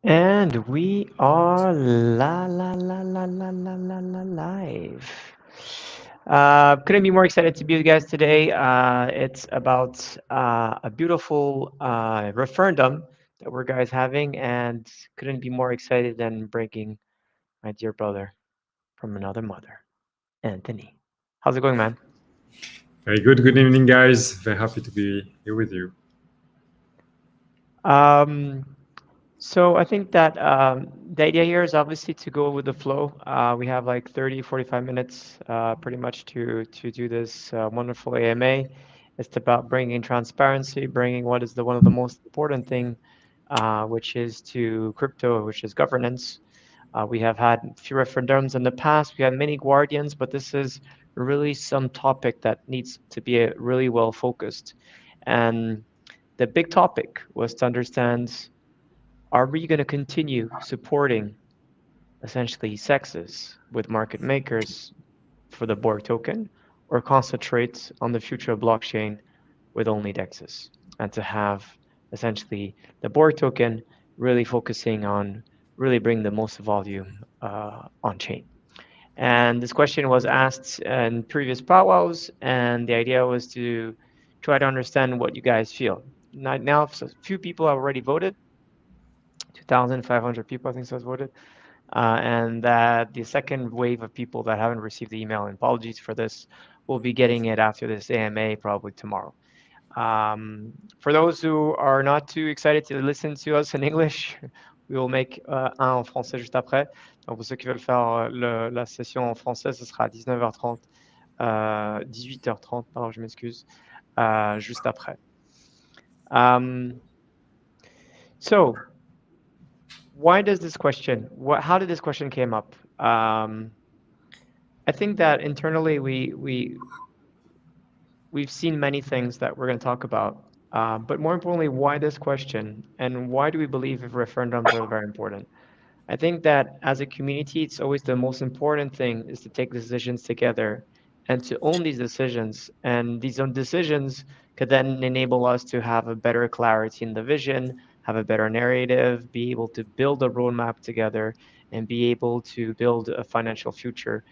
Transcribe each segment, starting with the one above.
And we are live. Couldn't be more excited to be with you guys today. It's about a beautiful referendum that we're guys having, and couldn't be more excited than bringing my dear brother from another mother, Anthony. How's it going, man? Very good. Good evening, guys. Very happy to be here with you. Um, So I think that the idea here is obviously to go with the flow. We have like 30, 45 minutes pretty much to do this wonderful AMA. It's about bringing transparency, bringing what is one of the most important thing, which is to crypto, which is governance. We have had a few referendums in the past. We had many guardians, but this is really some topic that needs to be really well focused. And the big topic was to understand, are we going to continue supporting essentially CEXs with market makers for the BORG token, or concentrate on the future of blockchain with only DEXs, and to have essentially the BORG token really focusing on really bring the most volume on chain? And this question was asked in previous powwows, and the idea was to try to understand what you guys feel. Now, a few people have already voted. 2,500 people, I think, so has voted. And that the second wave of people that haven't received the email, and apologies for this, will be getting it after this AMA probably tomorrow. For those who are not too excited to listen to us in English, we will make un en français juste après. Donc pour ceux qui veulent faire la session en français, ce sera à 19h30, 18h30, pardon, je m'excuse, juste après. So why does this question, how did this question came up? I think that internally we've seen many things that we're going to talk about, but more importantly, why this question and why do we believe if referendums are very important? I think that as a community, it's always the most important thing is to take decisions together and to own these decisions. And these own decisions could then enable us to have a better clarity in the vision, have a better narrative, be able to build a roadmap together, and be able to build a financial future,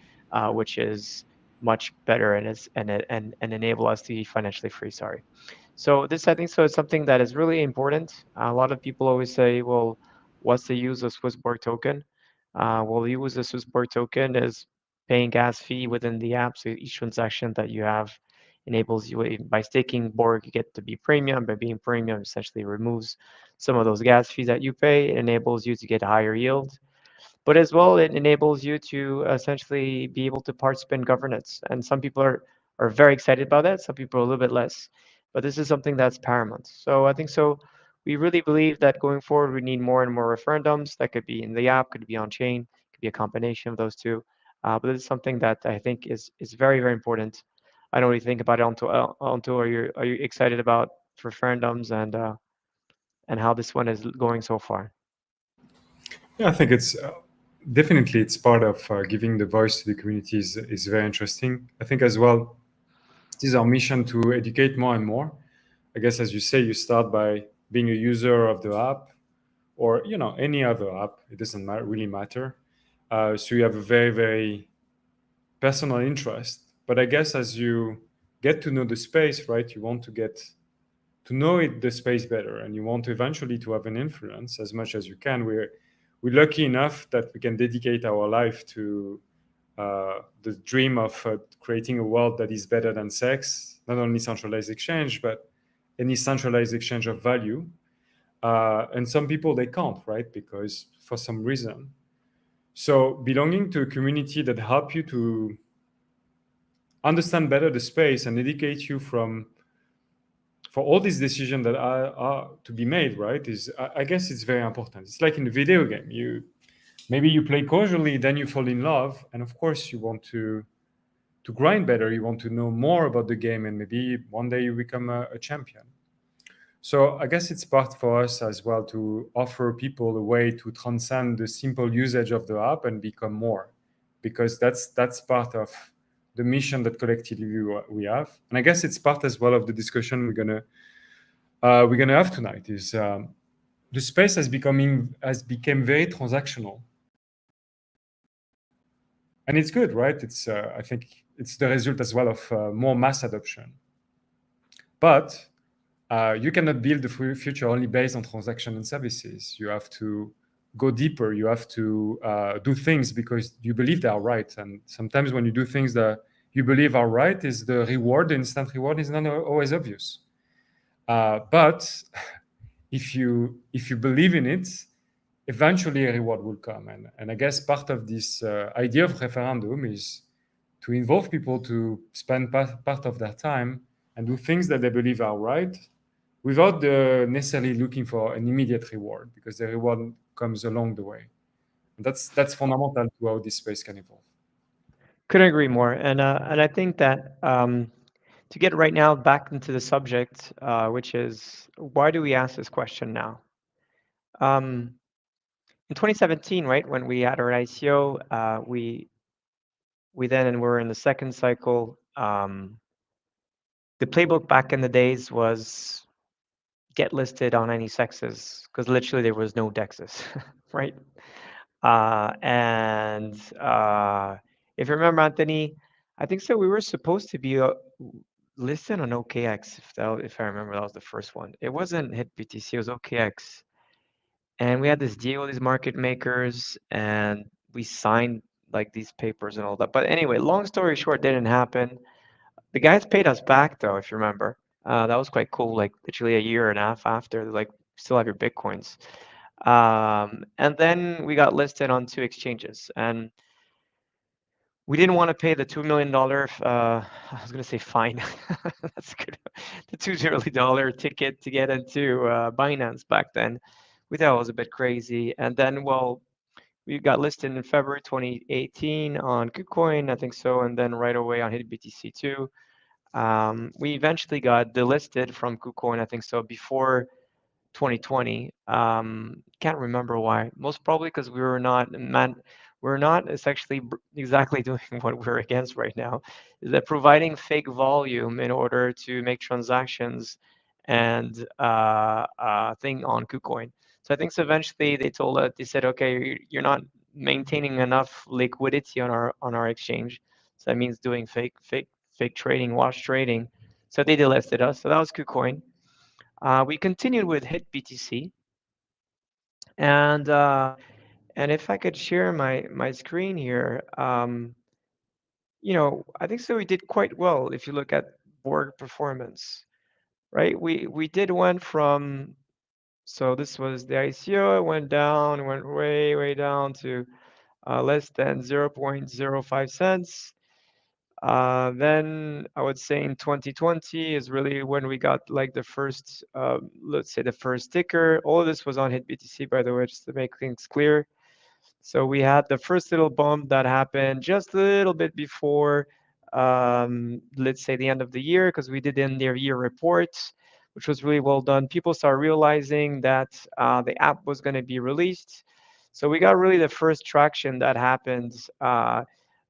which is much better and enable us to be financially free. Sorry. So this, I think, so is something that is really important. A lot of people always say, well, what's the use of SwissBorg token? Well, the use of SwissBorg token is paying gas fee within the app. So each transaction that you have enables you, by staking Borg, you get to be premium. By being premium, essentially removes some of those gas fees that you pay. It enables you to get a higher yield. But as well, it enables you to essentially be able to participate in governance. And some people are very excited about that. Some people are a little bit less. But this is something that's paramount. So I think so. We really believe that going forward, we need more and more referendums. That could be in the app, could be on chain, could be a combination of those two. But it's something that I think is very, very important. I don't really think about it until are you excited about referendums and how this one is going so far? Yeah, I think it's definitely it's part of giving the voice to the communities is very interesting. I think as well, it is our mission to educate more and more. I guess as you say, you start by being a user of the app, or any other app. It doesn't really matter. So you have a very very personal interest. But I guess as you get to know the space, right, you want to get to know the space better, and you want to eventually to have an influence as much as you can. We're lucky enough that we can dedicate our life to the dream of creating a world that is better than sex, not only centralized exchange, but any centralized exchange of value. And some people they can't, right, because for some reason. So belonging to a community that help you to understand better the space and educate you for all these decisions that are to be made, right, is I guess it's very important. It's like in a video game. Maybe you play casually, then you fall in love, and of course you want to grind better. You want to know more about the game, and maybe one day you become a champion. So I guess it's part for us as well to offer people a way to transcend the simple usage of the app and become more, because that's part of the mission that collectively we have. And I guess it's part as well of the discussion we're gonna have tonight. Is the space has become very transactional, and it's good, right? It's I think it's the result as well of more mass adoption. But you cannot build the future only based on transaction and services. You have to go deeper. You have to do things because you believe they are right. And sometimes when you do things that you believe are right, is the reward, the instant reward, is not always obvious. But if you believe in it, eventually a reward will come. And I guess part of this idea of referendum is to involve people to spend part of their time and do things that they believe are right, without necessarily looking for an immediate reward, because the reward comes along the way. And that's fundamental to how this space can evolve. Couldn't agree more. And I think that to get right now back into the subject, which is why do we ask this question now? In 2017, right, when we had our ICO, we then were in the second cycle. The playbook back in the days was get listed on any CEXs because literally there was no DEXs, right? And if you remember, Anthony, I think so. We were supposed to be listed on OKX, if I remember, that was the first one. It wasn't hit BTC, it was OKX. And we had this deal with these market makers, and we signed like these papers and all that. But anyway, long story short, didn't happen. The guys paid us back though, if you remember. That was quite cool. Like literally a year and a half after, like still have your bitcoins. And then we got listed on 2 exchanges, and we didn't want to pay the $2 million. I was gonna say fine. That's good. The $2 ticket to get into Binance back then. We thought it was a bit crazy. And then, well, we got listed in February 2018 on KuCoin, I think so, and then right away on HitBTC too. We eventually got delisted from KuCoin, I think so, before 2020. Can't remember why. Most probably because we're not essentially exactly doing what we're against right now. Is that providing fake volume in order to make transactions and thing on KuCoin. So I think so eventually they told us, they said, okay, you're not maintaining enough liquidity on our exchange. So that means doing fake trading, wash trading. So they delisted us. So that was KuCoin. We continued with HitBTC, and if I could share my screen here, I think so we did quite well if you look at BORG performance, right? We did went from, so this was the ICO, it went down, went way down to less than 0.05 cents. Then I would say in 2020 is really when we got like the first, let's say the first ticker. All of this was on HitBTC, by the way, just to make things clear. So we had the first little bump that happened just a little bit before, let's say the end of the year, because we did in their year reports, which was really well done. People started realizing that the app was going to be released. So we got really the first traction that happened, I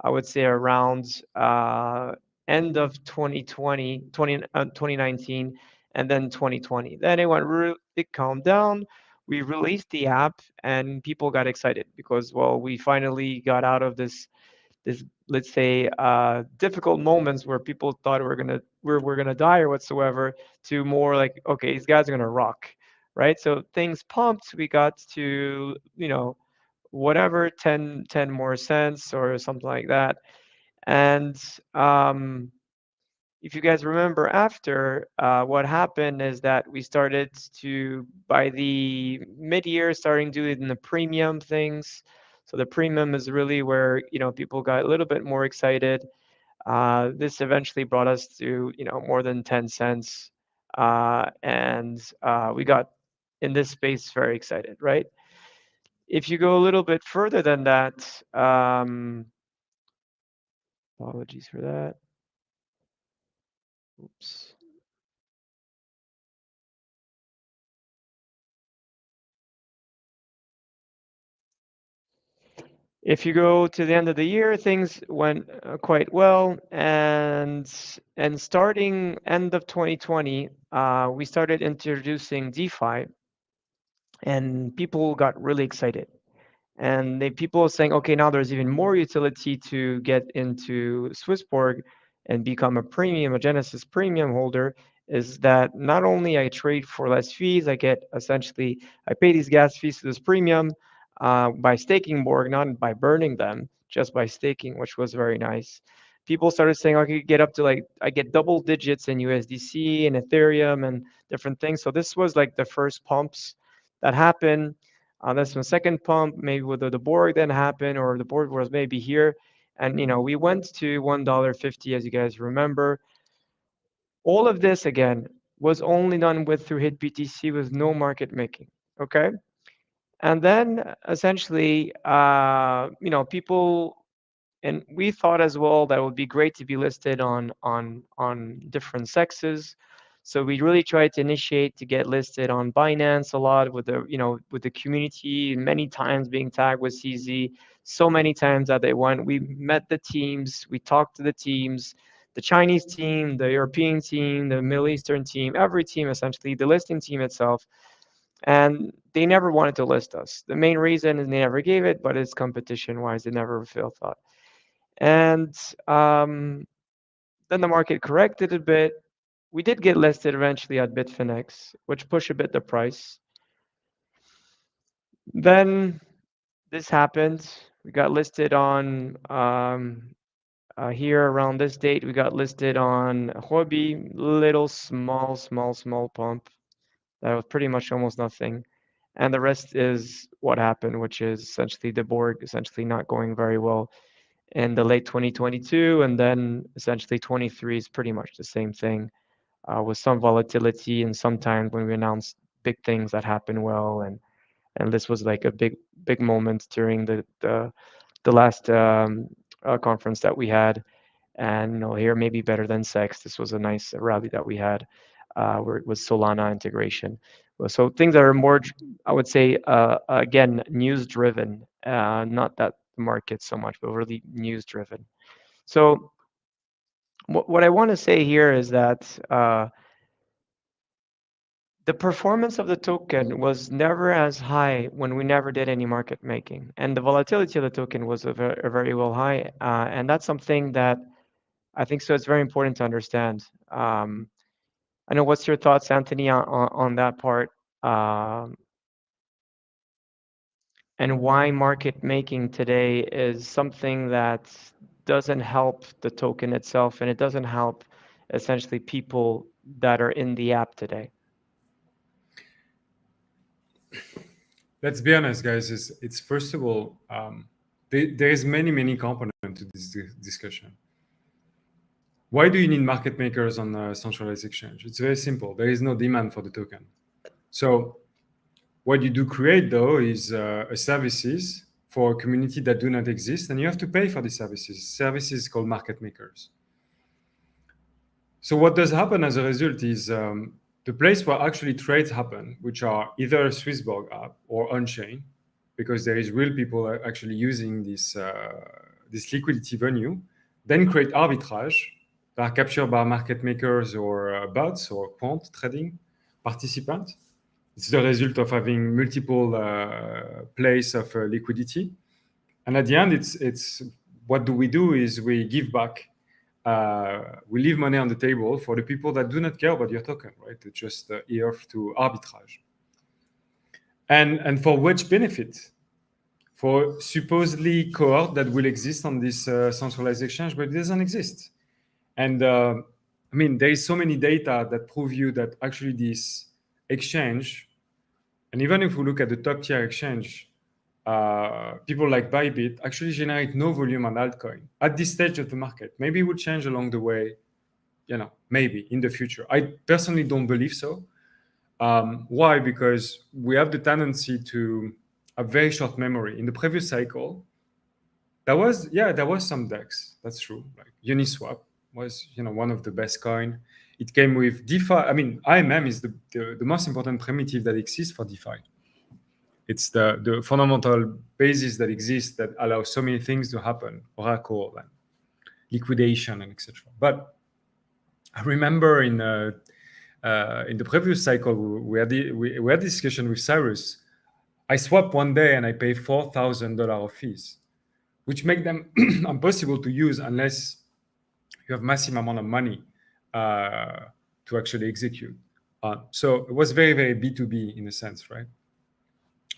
would say around end of 2019, and then 2020. Then it went really, it calmed down. We released the app and people got excited because, well, we finally got out of this let's say difficult moments where people thought we're gonna die or whatsoever, to more like, okay, these guys are gonna rock, right? So things pumped. We got to whatever 10 more cents or something like that. And if you guys remember, after what happened is that we started to, by the mid-year, starting doing the premium things. So the premium is really where people got a little bit more excited. This eventually brought us to more than 10 cents, and we got in this space very excited, right? If you go a little bit further than that, apologies for that. Oops. If you go to the end of the year, things went quite well, and starting end of 2020, we started introducing DeFi, and people got really excited. And people are saying, okay, now there's even more utility to get into SwissBorg and become a Genesis premium holder. Is that not only I trade for less fees, I get essentially, I pay these gas fees to this premium by staking BORG, not by burning them, just by staking, which was very nice. People started saying, I could get up to like, I get double digits in USDC and Ethereum and different things. So this was like the first pumps that happened. That's my second pump, maybe with the BORG then happened, or the BORG was maybe here. And, we went to $1.50, as you guys remember. All of this, again, was only done with through HIT BTC with no market making, okay? And then essentially, people, and we thought as well that it would be great to be listed on different sexes. So we really tried to initiate to get listed on Binance a lot with the community, many times being tagged with CZ, so many times that they went. We met the teams, we talked to the teams, the Chinese team, the European team, the Middle Eastern team, every team essentially, the listing team itself, and they never wanted to list us. The main reason is they never gave it, but it's competition-wise, they never thought. And then the market corrected a bit. We did get listed eventually at Bitfinex, which pushed a bit the price. Then this happened. We got listed on here around this date. We got listed on Huobi, little small pump. That was pretty much almost nothing. And the rest is what happened, which is essentially the BORG essentially not going very well in the late 2022, and then essentially 23 is pretty much the same thing, with some volatility and sometimes when we announce big things that happen well, and this was like a big moment during the last conference that we had, and here maybe better than CEX. This was a nice rally that we had where it was Solana integration. So things that are more, I would say, again, news driven, not that market so much, but really news driven. So what I want to say here is that the performance of the token was never as high when we never did any market making, and the volatility of the token was a very well high, and that's something that I think so it's very important to understand. I know, what's your thoughts, Anthony, on that part, and why market making today is something that doesn't help the token itself, and it doesn't help essentially people that are in the app today. Let's be honest, guys. It's first of all, there is many components to this discussion. Why do you need market makers on a centralized exchange? It's very simple. There is no demand for the token. So what you do create, though, is a services for a community that do not exist, and you have to pay for these services. Services called market makers. So what does happen as a result is the place where actually trades happen, which are either SwissBorg App or on-chain, because there is real people actually using this liquidity venue, then create arbitrage that are captured by market makers or bots or quant trading participants. It's the result of having multiple places of liquidity. And at the end, it's what do we do is we give back. We leave money on the table for the people that do not care about your token, right? They're just here to arbitrage. And for which benefit? For supposedly cohort that will exist on this centralized exchange, but it doesn't exist. And there is so many data that prove you that actually this exchange, and even if we look at the top tier exchange, people like Bybit actually generate no volume on altcoin at this stage of the market. Maybe it will change along the way, maybe in the future. I personally don't believe so. Why? Because we have the tendency to have very short memory. In the previous cycle, there was some DEX. That's true. Like Uniswap was, one of the best coin. It came with DeFi. IMM is the most important primitive that exists for DeFi. It's the fundamental basis that exists that allows so many things to happen, Oracle and liquidation and etc. But I remember in the previous cycle we had discussion with Cyrus I swap one day and I pay $4,000 of fees, which make them impossible to use unless you have massive amount of money to actually execute. So it was very, very B2B in a sense, right?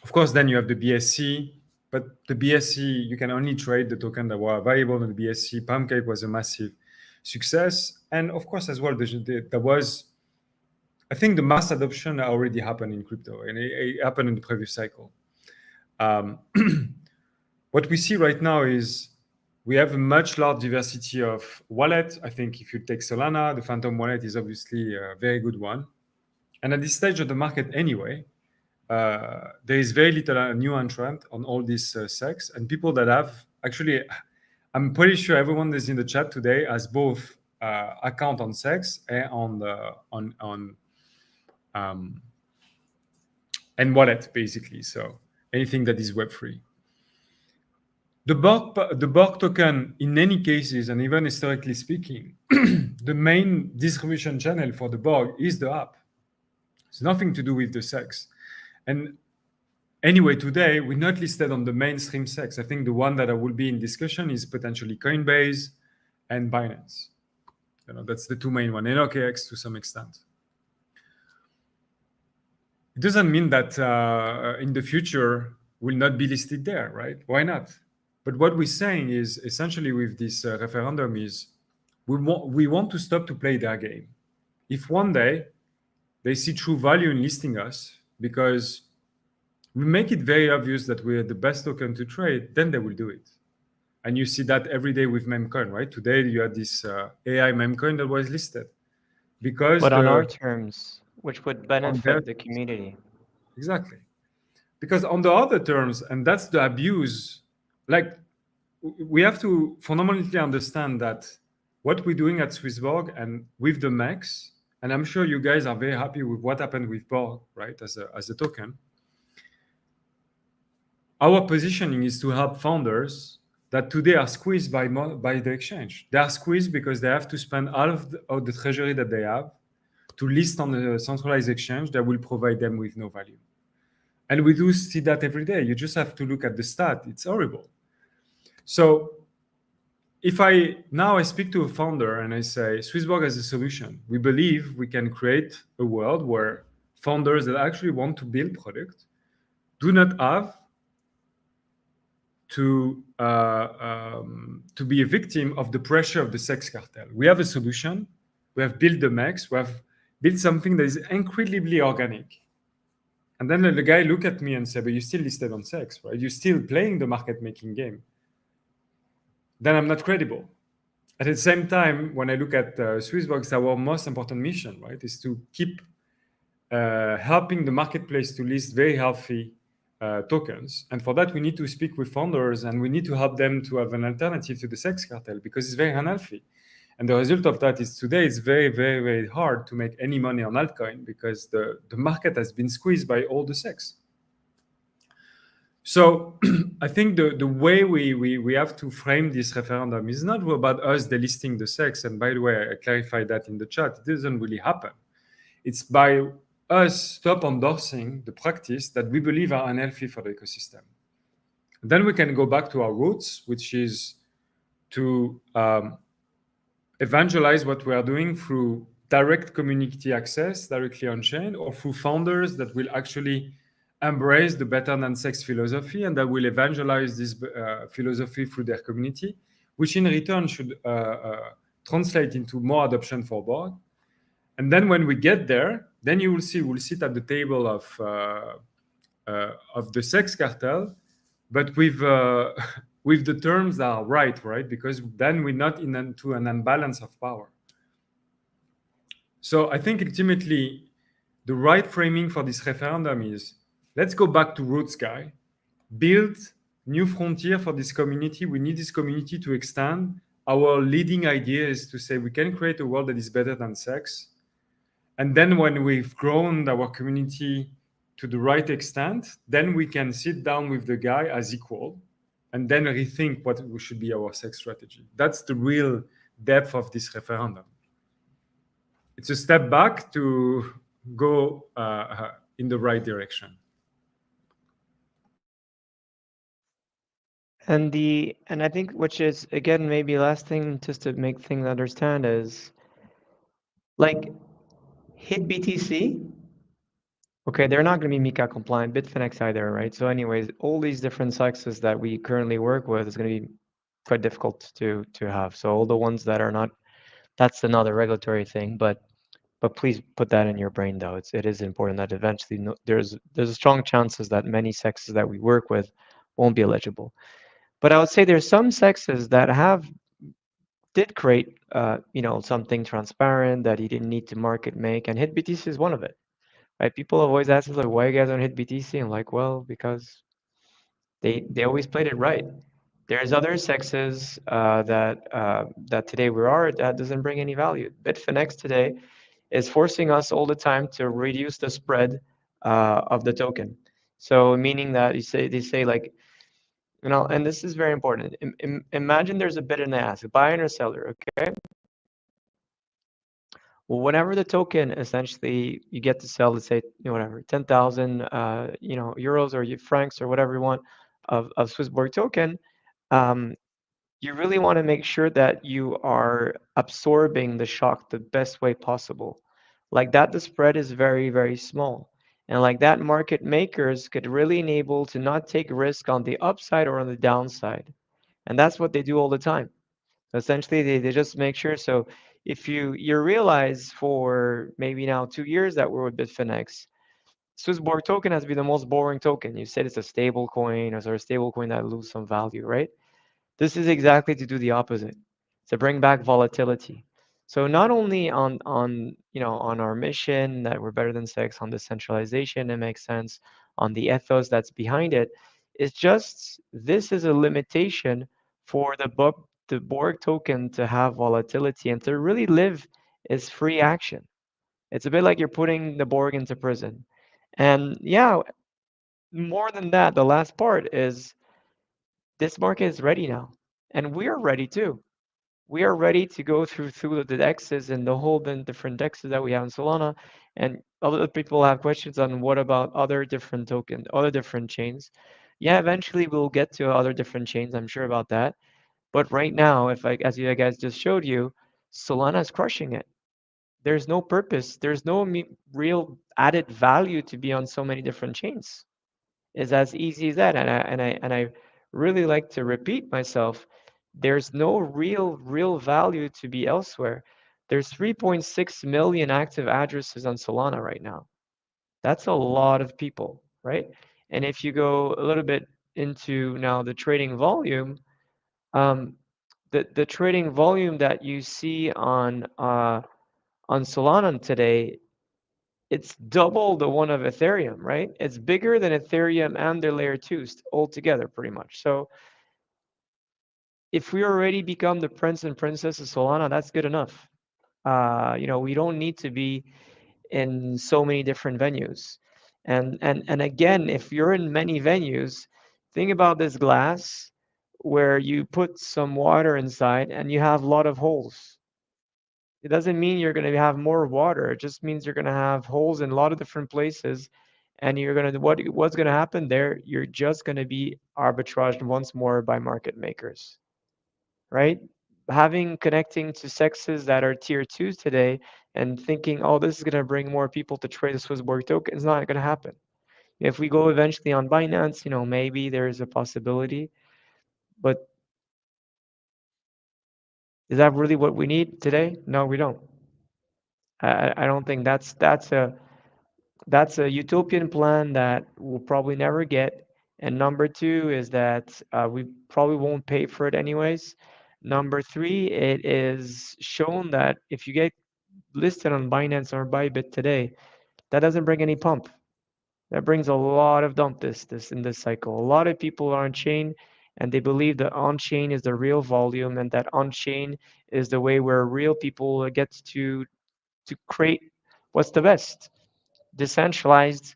Of course, then you have the BSC, but the BSC, you can only trade the token that were available in the BSC. Pancake was a massive success. And of course, as well, there was, I think the mass adoption already happened in crypto, and it happened in the previous cycle. What we see right now is we have a much large diversity of wallets. I think if you take Solana, the Phantom wallet is obviously a very good one. And at this stage of the market anyway, there is very little new entrant on all these CEX, and people that have actually, I'm pretty sure everyone that's in the chat today has both account on CEX and and wallet basically. So anything that is Web3. The BORG token, in many cases, and even historically speaking, the main distribution channel for the BORG is the app. It's nothing to do with the CEX. And anyway, today, we're not listed on the mainstream CEX. I think the one that will be in discussion is potentially Coinbase and Binance. That's the two main ones, and OKX to some extent. It doesn't mean that in the future will not be listed there, right? Why not? But what we're saying is essentially with this referendum is we want to stop to play their game. If one day they see true value in listing us because we make it very obvious that we're the best token to trade, then they will do it. And you see that every day with Memcoin, right? Today you had this AI Memcoin that was listed because but on our terms, which would benefit the community. Exactly. Because on the other terms, and that's the abuse, like we have to fundamentally understand that what we're doing at SwissBorg and with the MEX, and I'm sure you guys are very happy with what happened with BORG, right, as a token. Our positioning is to help founders that today are squeezed by the exchange. They are squeezed because they have to spend all of the treasury that they have to list on a centralized exchange that will provide them with no value. And we do see that every day. You just have to look at the stat. It's horrible. So if I speak to a founder and I say, SwissBorg has a solution. We believe we can create a world where founders that actually want to build product do not have to be a victim of the pressure of the CEX cartel. We have a solution. We have built the MEX. We have built something that is incredibly organic. And then the guy look at me and say, but you're still listed on CEX, right? You're still playing the market-making game. Then I'm not credible. At the same time, when I look at SwissBorg, it's our most important mission, right? Is to keep helping the marketplace to list very healthy tokens. And for that, we need to speak with founders and we need to help them to have an alternative to the CEX cartel because it's very unhealthy. And the result of that is today it's very, very, very hard to make any money on altcoin because the market has been squeezed by all the CEX. So I think the way we have to frame this referendum is not about us delisting the CEX. And by the way, I clarified that in the chat. It doesn't really happen. It's by us stop endorsing the practice that we believe are unhealthy for the ecosystem. Then we can go back to our roots, which is to evangelize what we are doing through direct community access directly on chain or through founders that will actually embrace the better than CEX philosophy and that will evangelize this philosophy through their community, which in return should translate into more adoption for BORG. And then when we get there, then you will see we'll sit at the table of the CEX cartel, but with the terms that are right? Because then we're not into an imbalance of power. So I think ultimately the right framing for this referendum is let's go back to roots, guy. Build new frontier for this community. We need this community to extend. Our leading idea is to say we can create a world that is better than CEX. And then when we've grown our community to the right extent, then we can sit down with the guy as equal and then rethink what should be our CEX strategy. That's the real depth of this referendum. It's a step back to go in the right direction. And I think which is again maybe last thing just to make things understand is like hit BTC. Okay, they're not going to be MiCA compliant, Bitfinex either, right? So anyways, all these different CEXs that we currently work with is going to be quite difficult to have. So all the ones that are not, that's another regulatory thing, but please put that in your brain though. It is important that eventually there's a strong chances that many CEXs that we work with won't be eligible. But I would say there's some CEXs that have did create something transparent that you didn't need to market make, and hit BTC is one of it. Right? People always ask us like, why you guys don't hit BTC? I'm like, well, because they always played it right. There's other sexes that today we are that doesn't bring any value. Bitfinex today is forcing us all the time to reduce the spread of the token. So meaning that they say like, and this is very important. Imagine there's a bid and ask, buyer and a seller. Okay. Well, whenever the token essentially you get to sell, let's say, whatever, 10,000, euros or francs or whatever you want of SwissBorg token, um, you really want to make sure that you are absorbing the shock the best way possible. Like that, the spread is very, very small. And like that, market makers could really enable to not take risk on the upside or on the downside. And that's what they do all the time. Essentially, they just make sure. So if you realize for maybe now 2 years that we're with Bitfinex, Swissborg token has been the most boring token. You said it's a stable coin or sort of stable coin that lose some value, right? This is exactly to do the opposite, to bring back volatility. So not only on our mission that we're better than sex on decentralization, it makes sense on the ethos that's behind it. It's just this is a limitation for the Borg token to have volatility and to really live is free action. It's a bit like you're putting the Borg into prison. And yeah, more than that, the last part is this market is ready now. And we're ready too. We are ready to go through the DEXs and the whole different DEXs that we have in Solana. And other people have questions on what about other different tokens, other different chains. Yeah, eventually we'll get to other different chains. I'm sure about that. But right now, as you guys just showed you, Solana is crushing it. There's no purpose. There's no real added value to be on so many different chains. It's as easy as that. And I really like to repeat myself. There's no real value to be elsewhere. There's 3.6 million active addresses on Solana right now. That's a lot of people, right? And if you go a little bit into now the trading volume, um, the trading volume that you see on Solana today, it's double the one of Ethereum, right? It's bigger than Ethereum and their layer twos altogether, pretty much. So if we already become the prince and princess of Solana, that's good enough. We don't need to be in so many different venues. And again, if you're in many venues, think about this glass where you put some water inside and you have a lot of holes. It doesn't mean you're going to have more water. It just means you're going to have holes in a lot of different places. And you're going to, what's going to happen there? You're just going to be arbitraged once more by market makers, right? Having connecting to sexes that are tier twos today and thinking, oh, this is going to bring more people to trade the SwissBorg token is not going to happen. If we go eventually on Binance, maybe there is a possibility. But is that really what we need today? No, we don't. I don't think that's a utopian plan that we'll probably never get. And number two is that we probably won't pay for it anyways. Number three, it is shown that if you get listed on Binance or Bybit today, that doesn't bring any pump. That brings a lot of dump this in this cycle. A lot of people are on chain and they believe that on chain is the real volume and that on chain is the way where real people get to create what's the best decentralized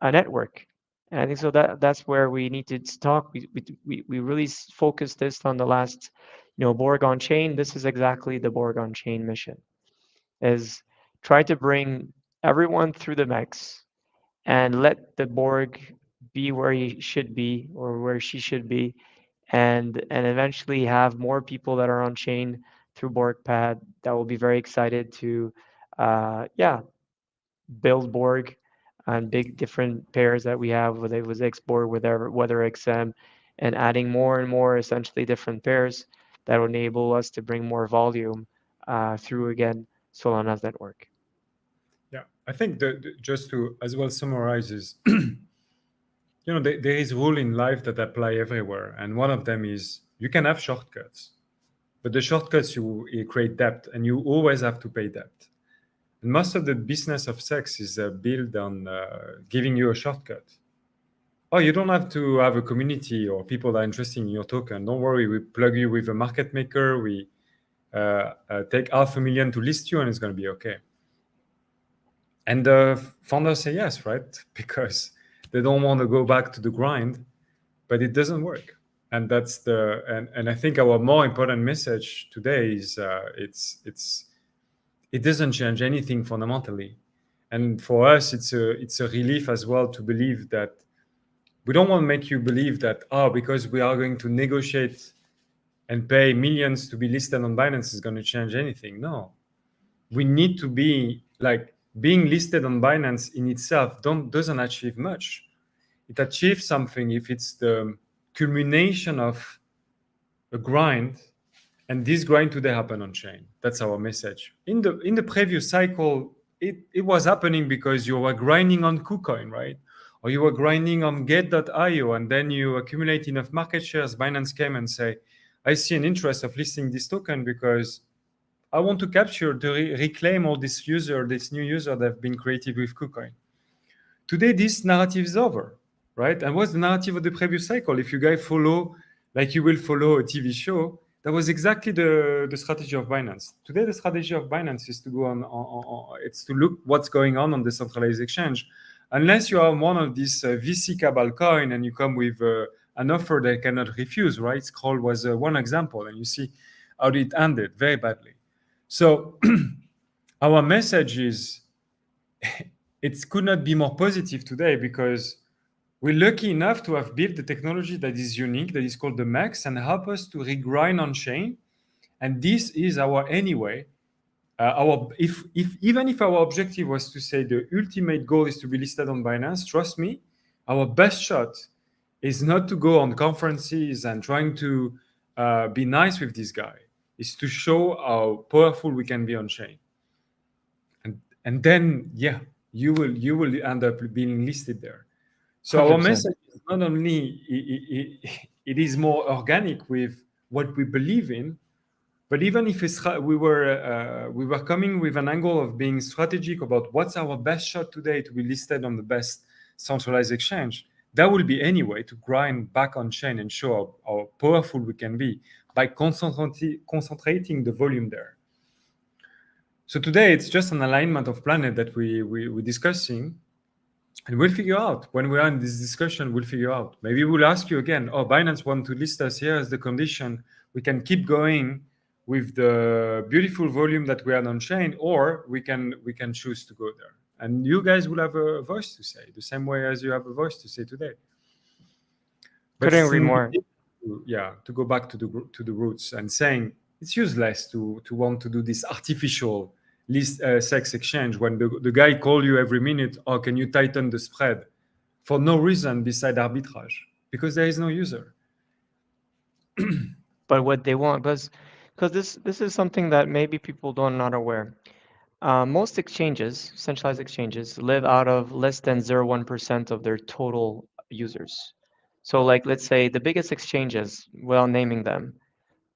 network. And I think so that's where we need to talk. We really focus this on the last, Borg on chain. This is exactly the Borg on chain mission is try to bring everyone through the MEX and let the Borg be where he should be or where she should be and eventually have more people that are on chain through BorgPad that will be very excited to, yeah, build Borg and big different pairs that we have, whether it was XBorg, whether XM, and adding more and more essentially different pairs that will enable us to bring more volume through again Solana's network. Yeah, I think just to as well summarize is, there is rule in life that apply everywhere, and one of them is you can have shortcuts, but the shortcuts you create debt, and you always have to pay debt. And most of the business of sex is built on giving you a shortcut. Oh, you don't have to have a community or people that are interested in your token. Don't worry, we plug you with a market maker. We take 500,000 to list you, and it's going to be okay. And the founders say yes, right? Because they don't want to go back to the grind, but it doesn't work. And that's and I think our more important message today is it doesn't change anything fundamentally. And for us, it's a relief as well to believe that we don't want to make you believe that, because we are going to negotiate and pay millions to be listed on Binance is going to change anything. No, we need to be like being listed on Binance in itself doesn't achieve much. It achieves something if it's the culmination of a grind, and this grind today happen on chain. That's our message. In the previous cycle, it was happening because you were grinding on KuCoin, right? Or you were grinding on Get.io, and then you accumulate enough market shares. Binance came and say, I see an interest of listing this token because I want to capture to reclaim all this new user that have been created with KuCoin. Today, this narrative is over, right? And what's the narrative of the previous cycle? If you guys follow, like you will follow a TV show, that was exactly the strategy of Binance. Today, the strategy of Binance is to go it's to look what's going on the centralized exchange. Unless you are one of these VC cabal coin and you come with an offer they cannot refuse, right? Scroll was one example, and you see how it ended very badly. So our message is it could not be more positive today because we're lucky enough to have built the technology that is unique, that is called the MEX, and help us to regrind on chain. And this is our anyway. Even if our objective was to say the ultimate goal is to be listed on Binance, trust me, our best shot is not to go on conferences and trying to be nice with this guy. Is to show how powerful we can be on chain. And then you will end up being listed there. So 100%. our message is not only it is more organic with what we believe in, but even if we were coming with an angle of being strategic about what's our best shot today to be listed on the best centralized exchange, that will be anyway to grind back on chain and show how powerful we can be by concentrating the volume there. So today it's just an alignment of planet that we're discussing, and we'll figure out when we are in this discussion. We'll figure out. Maybe we'll ask you again. Oh, Binance want to list us here as the condition. We can keep going with the beautiful volume that we had on chain, or we can choose to go there. And you guys will have a voice to say, the same way as you have a voice to say today. But Couldn't agree more. To go back to the roots and saying it's useless to want to do this artificial CEX exchange when the guy call you every minute, can you tighten the spread, for no reason beside arbitrage, because there is no user. But what they want, because this is something that maybe people don't not aware. Most exchanges, centralized exchanges, live out of less than 0.1% of their total users. So like, let's say the biggest exchanges, well, naming them,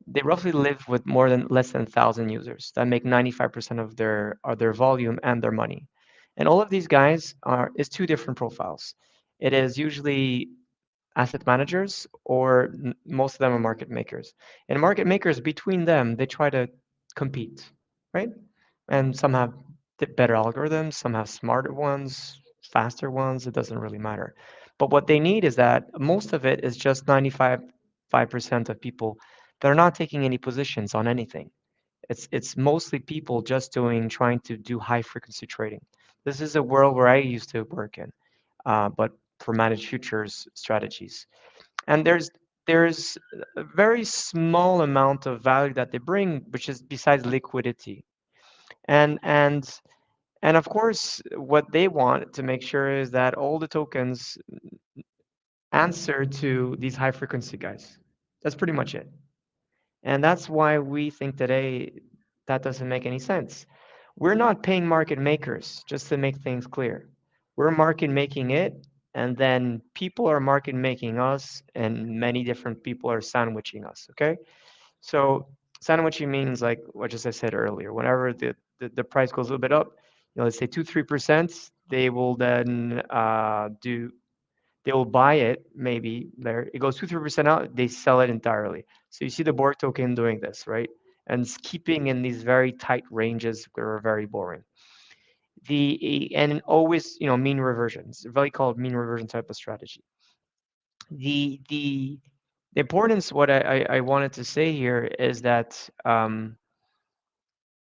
they roughly live with less than 1,000 users that make 95% of their volume and their money. And all of these guys is two different profiles. It is usually asset managers, or most of them are market makers. And market makers, between them, they try to compete, right? And some have better algorithms, some have smarter ones, faster ones. It doesn't really matter. But what they need is that most of it is just 95% of people that are not taking any positions on anything. It's mostly people just trying to do high frequency trading. This is a world where I used to work in, but for managed futures strategies. And there's a very small amount of value that they bring, which is besides liquidity. And and and of course, what they want to make sure is that all the tokens answer to these high frequency guys. That's pretty much it. And that's why we think today that doesn't make any sense. We're not paying market makers, just to make things clear. We're market making it, and then people are market making us, and many different people are sandwiching us. Okay? So sandwiching means like what just I said earlier. Whenever the price goes a little bit up, let's say 2-3%, they will then they will buy it maybe there. It goes 2-3% out, they sell it entirely. So you see the BORG token doing this, right? And it's keeping in these very tight ranges that are very boring. And always, mean reversion. It's really called mean reversion type of strategy. The the the importance, what I wanted to say here is that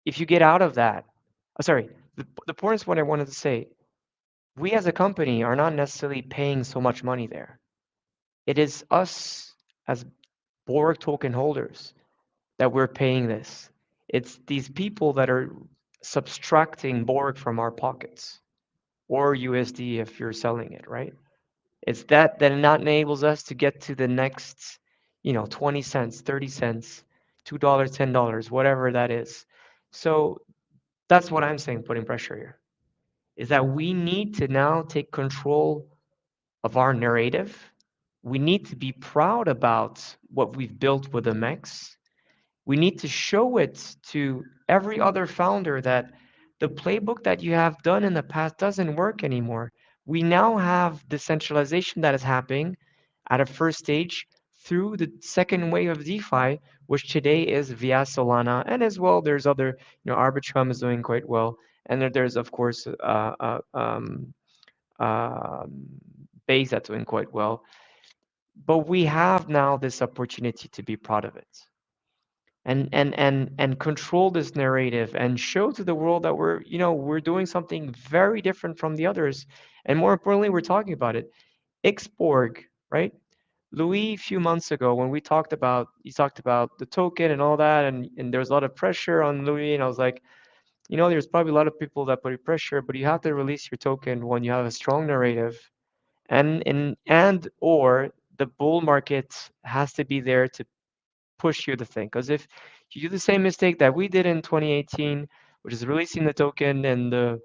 if you get out of that, sorry, the importance, what I wanted to say, we as a company are not necessarily paying so much money there. It is us as BORG token holders that we're paying this. It's these people that are subtracting BORG from our pockets, or USD if you're selling it, right? It's that not enables us to get to the next, 20 cents, 30 cents, $2, $10, whatever that is. So that's what I'm saying, putting pressure here, is that we need to now take control of our narrative. We need to be proud about what we've built with MX. We need to show it to every other founder that the playbook that you have done in the past doesn't work anymore. We now have decentralization that is happening at a first stage through the second wave of DeFi, which today is via Solana, and as well there's other, Arbitrum is doing quite well, and there's of course um, Base that's doing quite well. But we have now this opportunity to be proud of it and control this narrative and show to the world that we're doing something very different from the others, and more importantly, we're talking about it. XBorg, right? Louis, a few months ago, when he talked about the token and all that, and there was a lot of pressure on Louis, and I was like, there's probably a lot of people that put pressure, but you have to release your token when you have a strong narrative, and or the bull market has to be there to push you to think. Because if you do the same mistake that we did in 2018, which is releasing the token in the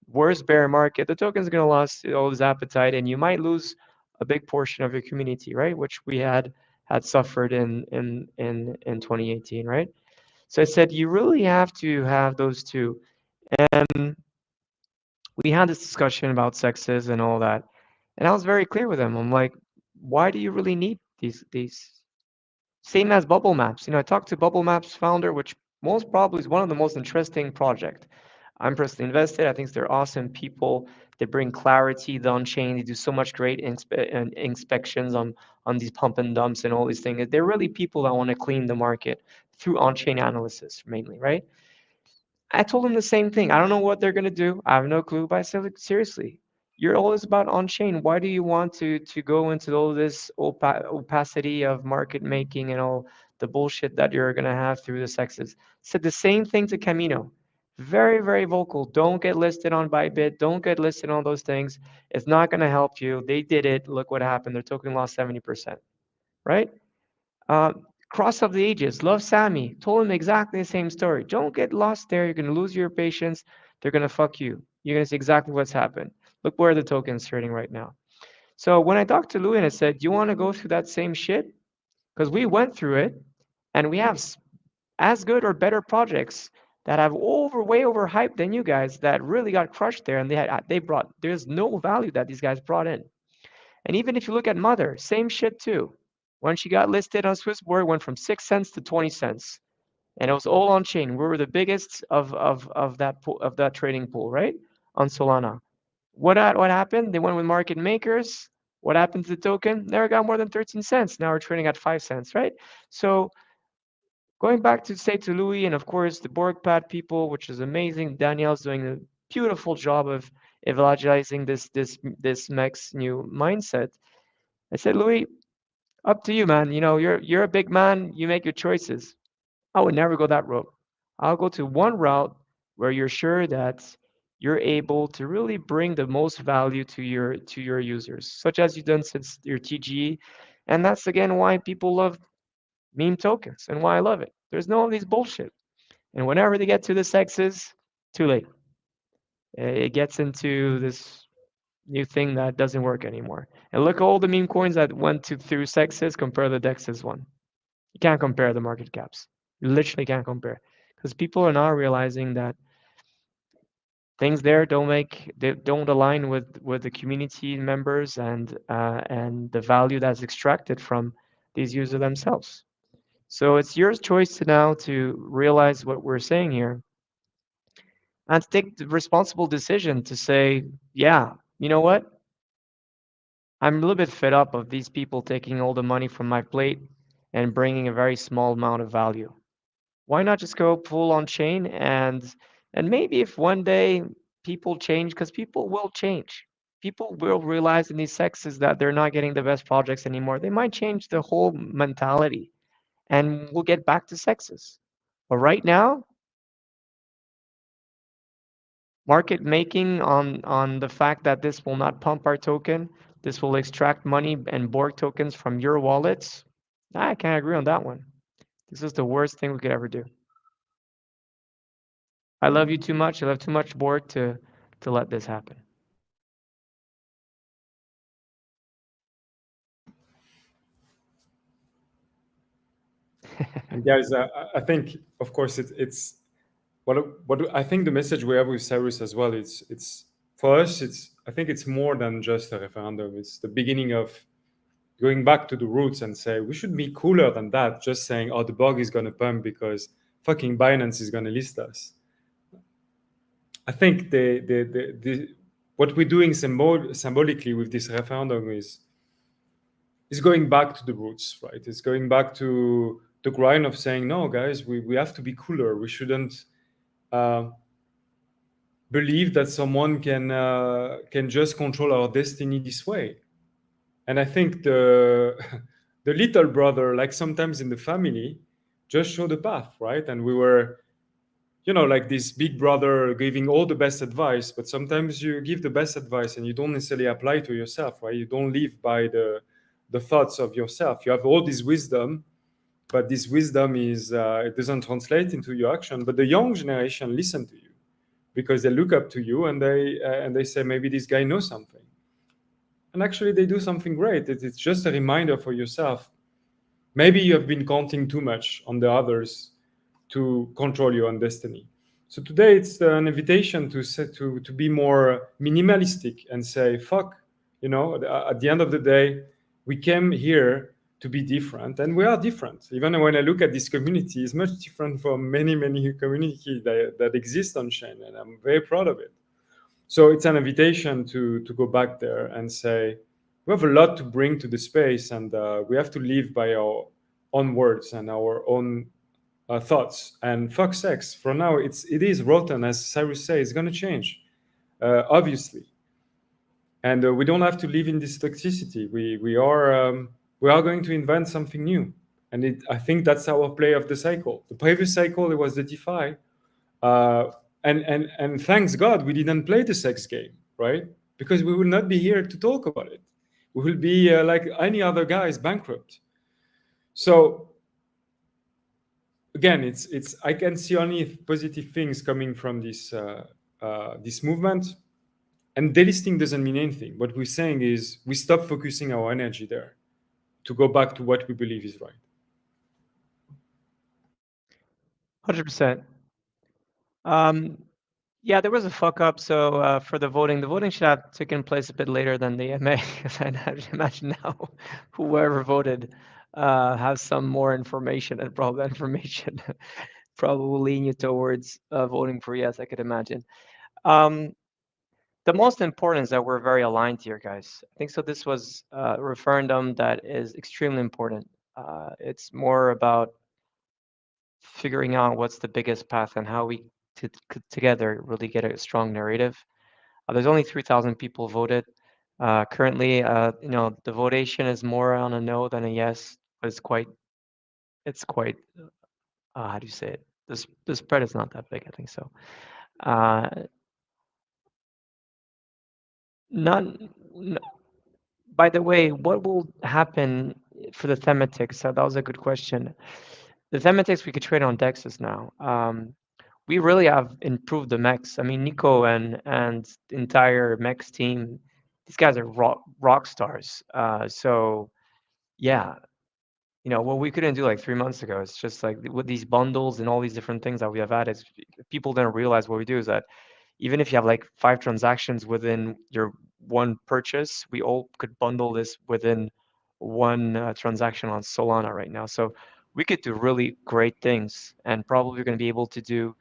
worst bear market, the token's going to lose all its appetite, and you might lose a big portion of your community, right? Which we had suffered in 2018, right? So I said you really have to have those two. And we had this discussion about sexes and all that, and I was very clear with him. I'm like, why do you really need these? Same as Bubble Maps. I talked to Bubble Maps founder, which most probably is one of the most interesting project. I'm personally invested. I think they're awesome people. They bring clarity, the on-chain. They do so much great inspections on these pump and dumps and all these things. They're really people that want to clean the market through on-chain analysis mainly, right? I told them the same thing. I don't know what they're gonna do. I have no clue. But I said, like, seriously, you're always about on chain. Why do you want to go into all this opacity of market making and all the bullshit that you're gonna have through the sexes? Said the same thing to Camino. Very, very vocal. Don't get listed on Bybit. Don't get listed on those things. It's not gonna help you. They did it. Look what happened. Their token lost 70%. Right? Uh, Cross of the Ages, love Sammy, told him exactly the same story. Don't get lost there. You're going to lose your patience. They're going to fuck you. You're going to see exactly what's happened. Look where the token's trading right now. So when I talked to Louis and I said, you want to go through that same shit? Because we went through it and we have as good or better projects that have way overhyped than you guys that really got crushed there, and there's no value that these guys brought in. And even if you look at Mother, same shit too. When she got listed on SwissBorg, it went from 6 cents to 20 cents. And it was all on chain. We were the biggest of that pool, of that trading pool, right? On Solana. What happened? They went with market makers. What happened to the token? Never got more than 13 cents. Now we're trading at 5 cents, right? So going back to say to Louis and of course the BorgPad people, which is amazing. Danielle's doing a beautiful job of evangelizing this MEX new mindset. I said, Louis, Up to you, man. You're a big man. You make your choices. I would never go that route. I'll go to one route where you're sure that you're able to really bring the most value to your users, such as you've done since your TGE. And that's again why people love meme tokens and why I love it. There's no of these bullshit. And whenever they get to the sexes, too late. It gets into this new thing that doesn't work anymore. And look at all the meme coins that went through sexes, compare the DEXs one. You can't compare the market caps. You literally can't compare because people are now realizing that things there they don't align with the community members and the value that's extracted from these users themselves. So it's your choice to now to realize what we're saying here and to take the responsible decision to say, yeah, you know what? I'm a little bit fed up of these people taking all the money from my plate and bringing a very small amount of value. Why not just go full on chain and maybe if one day people change, because people will change. People will realize in these sexes that they're not getting the best projects anymore. They might change the whole mentality and we'll get back to sexes. But right now, market making on the fact that this will not pump our token, this will extract money and BORG tokens from your wallets. I can't agree on that one. This is the worst thing we could ever do. I love you too much. I love too much BORG to let this happen. And guys, I think, of course, it's what I think the message we have with Cyrus as well. It's for us. It's I think it's more than just a referendum. It's the beginning of going back to the roots and say we should be cooler than that. Just saying, oh, the bug is gonna pump because fucking Binance is gonna list us. I think what we're doing symbolically with this referendum is going back to the roots, right? It's going back to the grind of saying, no, guys, we have to be cooler. We shouldn't uh, believe that someone can just control our destiny this way. And I think the the little brother, like sometimes in the family, just showed the path, right? And we were, like this big brother giving all the best advice, but sometimes you give the best advice and you don't necessarily apply to yourself, right? You don't live by the thoughts of yourself. You have all this wisdom, but this wisdom is it doesn't translate into your action. But the young generation listen to you because they look up to you and they say maybe this guy knows something, and actually they do something great. It's just a reminder for yourself. Maybe you have been counting too much on the others to control your own destiny. So today it's an invitation to be more minimalistic and say, fuck, at the end of the day, we came here to be different, and we are different. Even when I look at this community, it's much different from many, many communities that exist on chain, and I'm very proud of it. So it's an invitation to go back there and say, we have a lot to bring to the space, and we have to live by our own words and our own thoughts. And fuck sex. For now, it is rotten, as Cyrus says. It's going to change, obviously, and we don't have to live in this toxicity. We are going to invent something new, and I think that's our play of the cycle. The previous cycle it was the DeFi, uh, and thanks God we didn't play the sex game, right? Because we will not be here to talk about it. We will be like any other guys, bankrupt. So again, it's I can see only positive things coming from this movement. And delisting doesn't mean anything. What we're saying is we stop focusing our energy there to go back to what we believe is right. 100%. Um, yeah, there was a fuck up. So for the voting should have taken place a bit later than the EMA, because I imagine now whoever voted has some more information, and probably that information probably will lean you towards voting for yes, I could imagine. Um, the most important is that we're very aligned here, guys. I think so. This was a referendum that is extremely important. It's more about figuring out what's the biggest path and how we together really get a strong narrative. There's only 3,000 people voted. Currently, the votation is more on a no than a yes, but it's quite, how do you say it? The spread is not that big, I think so. Uh, not, n- by the way, what will happen for the thematics? That was a good question. The thematics we could trade on DEXs now. We really have improved the mechs. I mean, Nico and the entire mechs team, these guys are rock stars. So yeah, what we couldn't do like 3 months ago. It's just like with these bundles and all these different things that we have added, people didn't realize what we do is that even if you have like 5 transactions within your one purchase, we all could bundle this within one transaction on Solana right now. So we could do really great things, and probably we're going to be able to do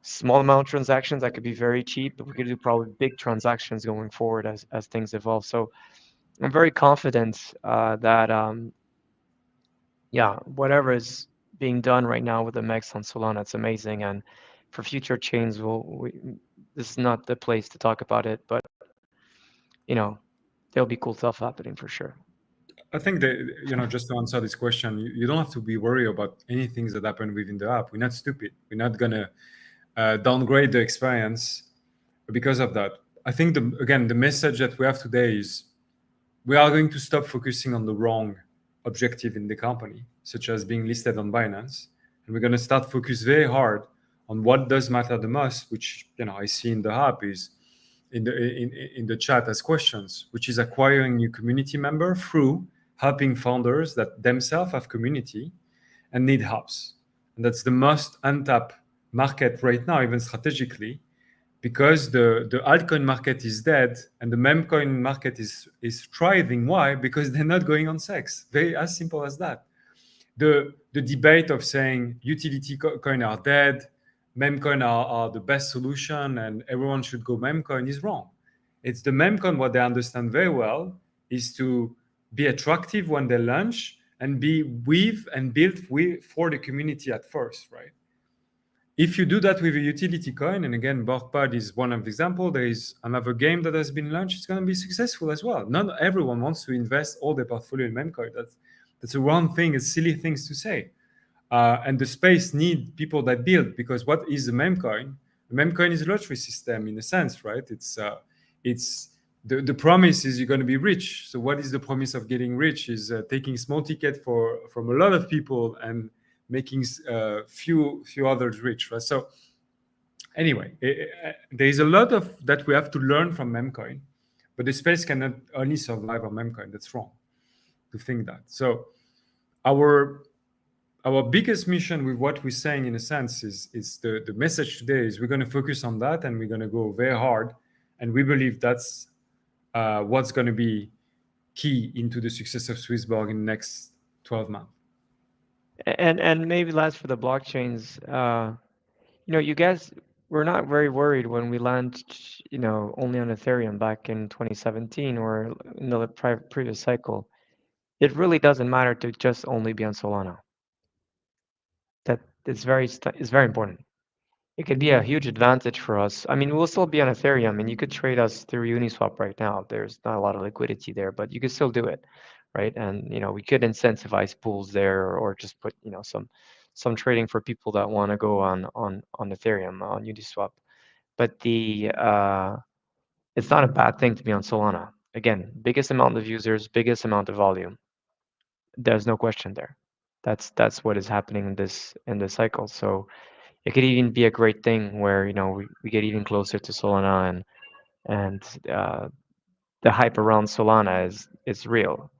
small amount transactions that could be very cheap, but we could do probably big transactions going forward as things evolve. So I'm very confident that yeah, whatever is being done right now with the Mex on Solana, it's amazing. And for future chains, this is not the place to talk about it, but you know, there'll be cool stuff happening for sure. I think that, just to answer this question, you don't have to be worried about any things that happen within the app. We're not stupid. We're not gonna downgrade the experience because of that. I think the message that we have today is we are going to stop focusing on the wrong objective in the company, such as being listed on Binance, and we're going to start focus very hard on what does matter the most, which I see in the app is in the chat as questions, which is acquiring new community member through helping founders that themselves have community and need hubs. And that's the most untapped market right now, even strategically, because the altcoin market is dead and the meme coin market is thriving. Why? Because they're not going on CEX. Very as simple as that. The debate of saying utility coin are dead, meme coin are the best solution, and everyone should go meme coin is wrong. It's the meme coin, what they understand very well is to be attractive when they launch and be with and built with for the community at first, right? If you do that with a utility coin, and again, BORG is one of the example, there is another game that has been launched, it's going to be successful as well. Not everyone wants to invest all their portfolio in meme coin. That's a wrong thing, it's silly things to say. And the space need people that build, because what is a meme coin? A meme coin is a lottery system in a sense, right? It's the promise is you're going to be rich. So what is the promise of getting rich is taking small ticket from a lot of people and making few others rich, right? So anyway, there is a lot of that we have to learn from memcoin, but the space cannot only survive on memcoin. That's wrong to think that. So our biggest mission with what we're saying, in a sense, is the message today is we're going to focus on that and we're going to go very hard, and we believe that's what's going to be key into the success of SwissBorg in the next 12 months. And maybe last for the blockchains, you guys were not very worried when we launched, only on Ethereum back in 2017 or in the previous cycle. It really doesn't matter to just only be on Solana. That it's very important. It could be a huge advantage for us. I mean, we'll still be on Ethereum, and you could trade us through Uniswap right now. There's not a lot of liquidity there, but you could still do it, right? And we could incentivize pools there, or just put some trading for people that want to go on Ethereum on Uniswap. But it's not a bad thing to be on Solana. Again, biggest amount of users, biggest amount of volume. There's no question there. That's what is happening in this cycle. So it could even be a great thing where we get even closer to Solana, and the hype around Solana is real.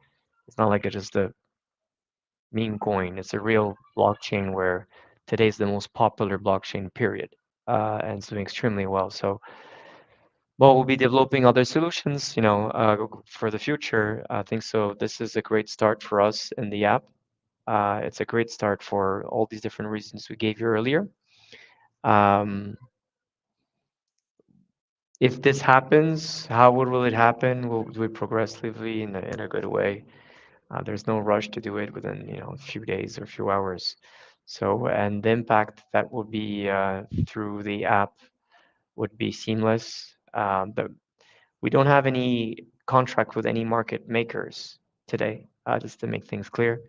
It's not like it's just a meme coin. It's a real blockchain where today's the most popular blockchain, period, and it's doing extremely well. So, well, we'll be developing other solutions, for the future. I think so. This is a great start for us in the app. It's a great start for all these different reasons we gave you earlier. Um, if this happens, how will it happen? We'll do it progressively in a good way. There's no rush to do it within a few days or a few hours. So, and the impact that will be through the app would be seamless. But we don't have any contract with any market makers today, just to make things clear.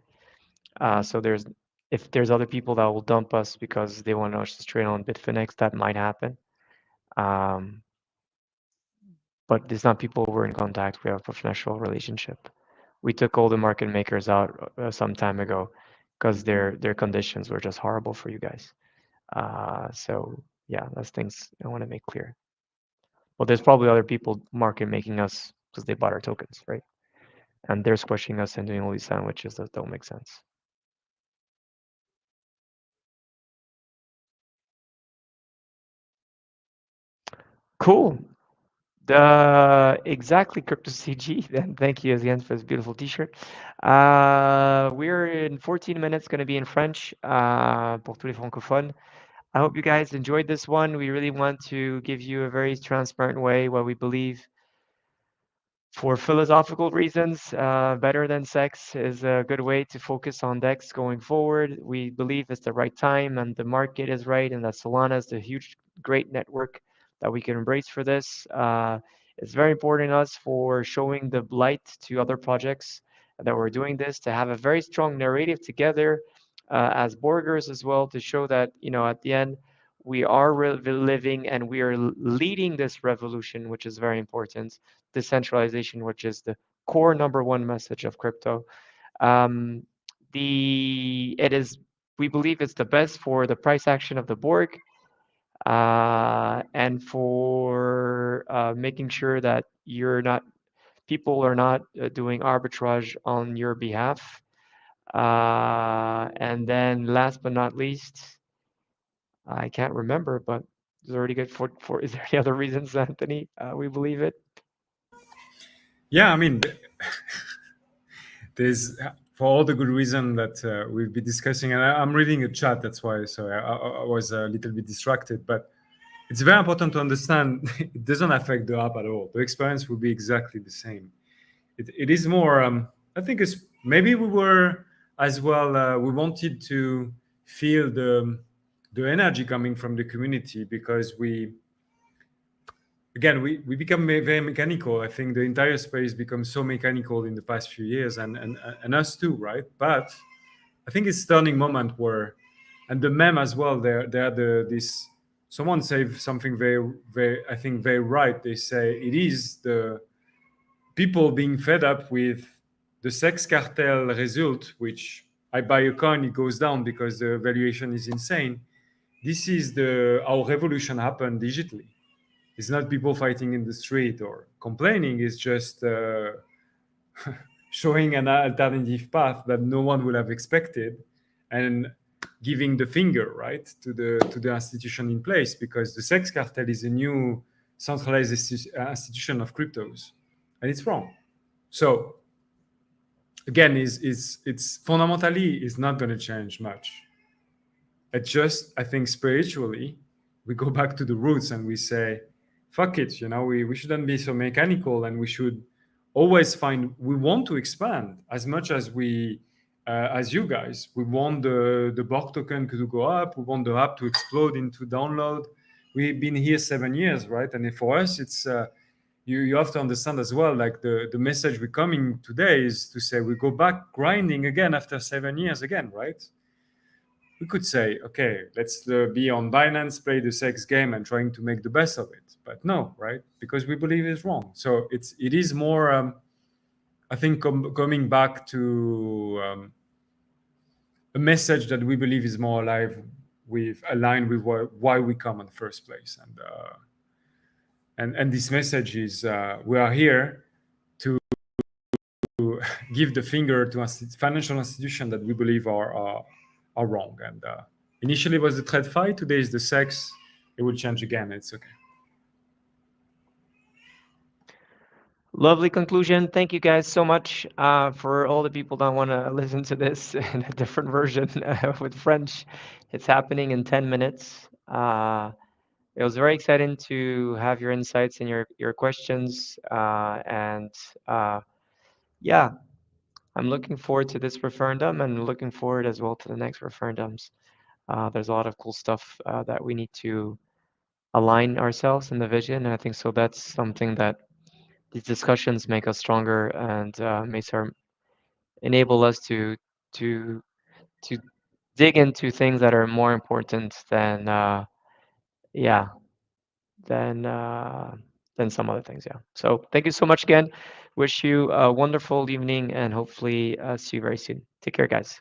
So if there's other people that will dump us because they want us to trade on Bitfinex, that might happen. Um, but it's not people we're in contact. We have a professional relationship. We took all the market makers out some time ago because their conditions were just horrible for you guys. So yeah, that's things I want to make clear. Well, there's probably other people market making us because they bought our tokens, right? And they're squishing us and doing all these sandwiches that don't make sense. Cool. The exactly crypto CG. Then thank you again for this beautiful T-shirt. We're in 14 minutes, going to be in French pour tous les francophones. I hope you guys enjoyed this one. We really want to give you a very transparent way what we believe. For philosophical reasons, better than sex is a good way to focus on DEX going forward. We believe it's the right time and the market is right, and that Solana is the huge, great network that we can embrace for this. It's very important to us for showing the light to other projects that we're doing this, to have a very strong narrative together as Borgers as well, to show that, at the end, we are living and we are leading this revolution, which is very important. Decentralization, which is the core number one message of crypto. Um, we believe it's the best for the price action of the Borg, and for making sure that people are not doing arbitrage on your behalf. And then last but not least, I can't remember, but it's already good for is there any other reasons, Anthony? We believe it. Yeah, I mean, there's for all the good reason that we've been discussing, and I'm reading a chat, that's why. So I was a little bit distracted, but it's very important to understand it doesn't affect the app at all. The experience will be exactly the same. It is more. I think it's maybe we were as well. We wanted to feel the energy coming from the community because we become very mechanical. I think the entire space becomes so mechanical in the past few years, and us too, right? But I think it's turning moment where, and the meme as well. They're this. Someone said something very, I think very right. They say it is the people being fed up with the sex cartel result, which I buy a coin, it goes down because the valuation is insane. This is our revolution happened digitally. It's not people fighting in the street or complaining. It's just showing an alternative path that no one would have expected, and giving the finger right to the institution in place, because the sex cartel is a new centralized institution of cryptos, and it's wrong. So again, it's fundamentally is not going to change much. It just, I think, spiritually, we go back to the roots and we say, fuck it, we shouldn't be so mechanical, and we should always we want to expand as much as as you guys. We want the BORG token to go up. We want the app to explode into download. We've been here 7 years, right? And for us, it's you have to understand as well, like the message we're coming today is to say we go back grinding again after 7 years again, right? We could say, okay, let's be on Binance, play the sex game and trying to make the best of it. But no, right? Because we believe it's wrong. So it is more, I think, coming back to a message that we believe is more alive, aligned with why we come in the first place. And this message is we are here to give the finger to financial institutions that we believe are wrong. And initially it was the TradFi, today is the SEX. It will change again. It's okay. Lovely conclusion. Thank you guys so much. For all the people that want to listen to this in a different version with French, it's happening in 10 minutes. It was very exciting to have your insights and your questions. Yeah, I'm looking forward to this referendum and looking forward as well to the next referendums. There's a lot of cool stuff that we need to align ourselves in the vision. And I think so that's something that these discussions make us stronger and enable us to to dig into things that are more important yeah than uh, than some other things. Yeah. So thank you so much again. Wish you a wonderful evening and hopefully see you very soon. Take care, guys.